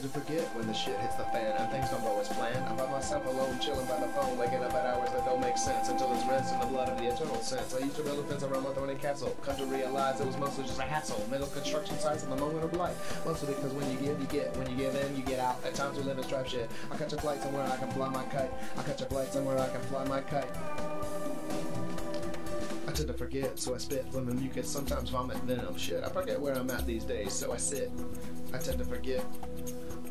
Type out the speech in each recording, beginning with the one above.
to forget when the shit hits the fan and things don't go as planned. I'm by myself alone, chilling by the phone, waking up at hours that don't make sense until it's rinsed in the blood of the eternal sense. I used to build a fence around my thorny castle, come to realize it was mostly just a hassle. Middle construction sites at the moment of life, mostly because when you give, you get. When you give in, you get out. At times we live in strife shit. I catch a flight somewhere I can fly my kite. I catch a flight somewhere I can fly my kite. I tend to forget, so I spit from the mucus, sometimes vomit venom. Shit, I forget where I'm at these days, so I sit. I tend to forget.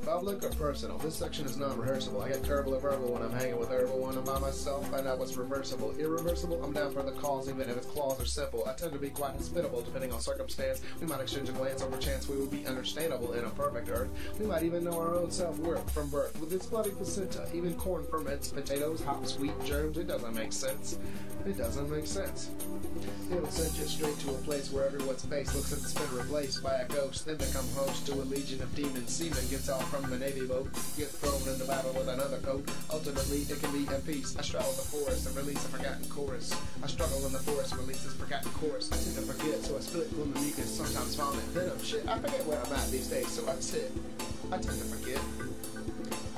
Public or personal? This section is non-rehearsable. I get terrible or verbal when I'm hanging with herbal. When I'm by myself, find out what's reversible. Irreversible, I'm down for the cause, even if its claws are simple. I tend to be quite hospitable, depending on circumstance. We might exchange a glance over chance. We will be understandable in a perfect earth. We might even know our own self-worth from birth. With its bloody placenta, even corn ferments, potatoes, hops, wheat, germs. It doesn't make sense. It doesn't make sense. It'll send you straight to a place where everyone's face looks at the spin replaced by a ghost, then become host to a legion of demons. Seamen gets off from the Navy boat, get thrown into battle with another coat. Ultimately, it can be in peace. I straddle the forest and release a forgotten chorus. I struggle in the forest, release this forgotten chorus. I tend to forget, so I split from the mucus, sometimes vomit venom. Shit, I forget where I'm at these days, so I sit. I tend to forget.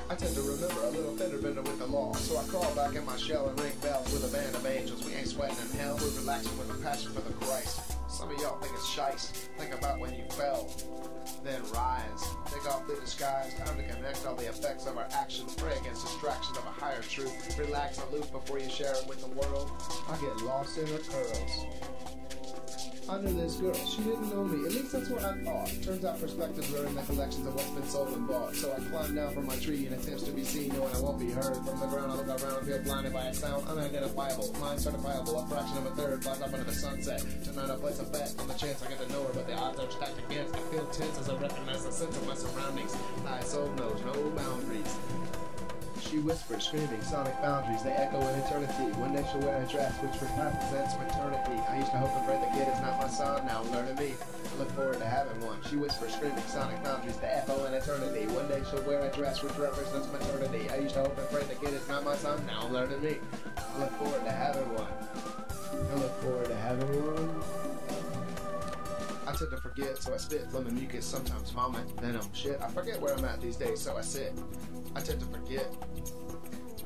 I tend to remember a little fender bender with the law, so I crawl back in my shell and ring bells with a band of angels. We ain't sweating in hell, we're relaxing with a passion for the Christ. Some of y'all think it's shice. Think about when you fell, then rise. Take off the disguise, time to connect all the effects of our actions. Pray against distractions of a higher truth. Relax and loose before you share it with the world. I get lost in her curls. I knew this girl, she didn't know me, at least that's what I thought. Turns out perspectives are in the collections of what's been sold and bought. So I climb down from my tree in attempts to be seen, knowing I won't be heard. From the ground I look around and feel blinded by a sound unidentifiable, mind certifiable, a fraction of a third, flies up into the sunset. Tonight I place a bet on the chance I get to know her, but the odds are stacked against. I feel tense as I recognize the sense of my surroundings. My soul knows no boundaries. She whispers, screaming, sonic boundaries, they echo in eternity. One day she'll wear a dress which represents maternity. I used to hope and pray the kid is not my son, now I'm learning me. I look forward to having one. She whispers, screaming, sonic boundaries, they echo in eternity. One day she'll wear a dress which represents maternity. I used to hope and pray the kid is not my son, now I'm learning me. I look forward to having one. I look forward to having one. I tend to forget, so I spit from the mucus, sometimes vomit venom. Shit, I forget where I'm at these days, so I sit. I tend to forget.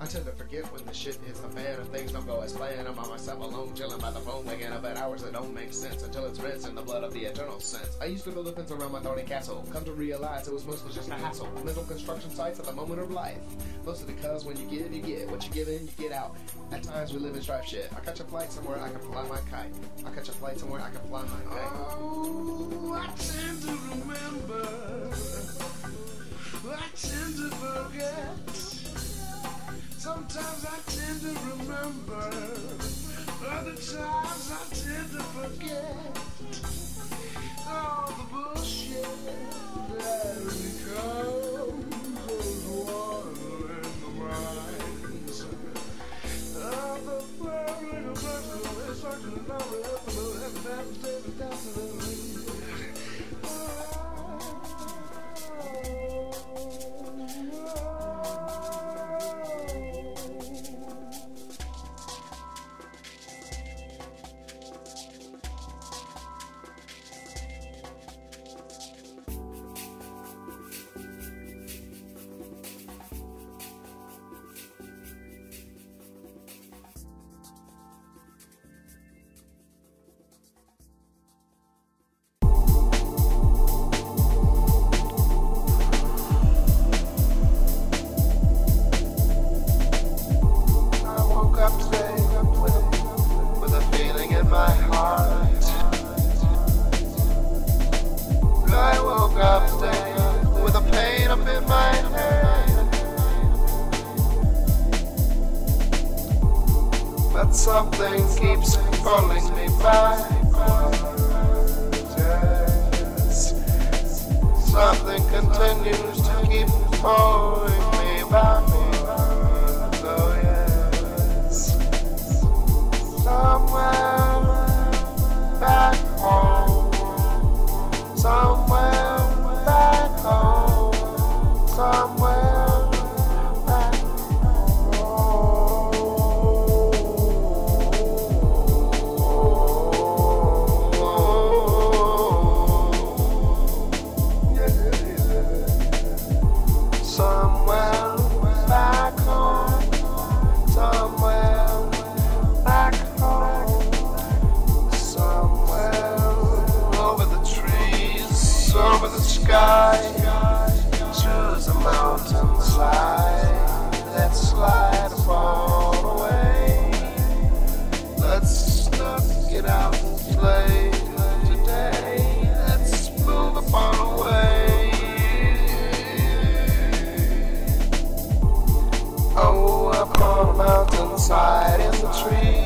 I tend to forget when the shit hits the fan and things don't go as planned. I'm by myself alone, chilling by the phone, waking up at hours that don't make sense until it's rinsed in the blood of the eternal sense. I used to build a fence around my thorny castle, come to realize it was mostly just a hassle. Mental construction sites at the moment of life, mostly because when you give, you get. What you give in, you get out. At times we live in strife shit. I catch a flight somewhere, I can fly my kite. I catch a flight somewhere, I can fly my kite. Oh, I tend to remember. I tend to forget. Sometimes I tend to remember. Other times I tend to forget. All the bullshit that becomes water in the minds. All the burning of blood is such a number of something keeps pulling me back. Something continues to keep pulling me back. So yes, somewhere back home, somewhere back home, somewhere. tree.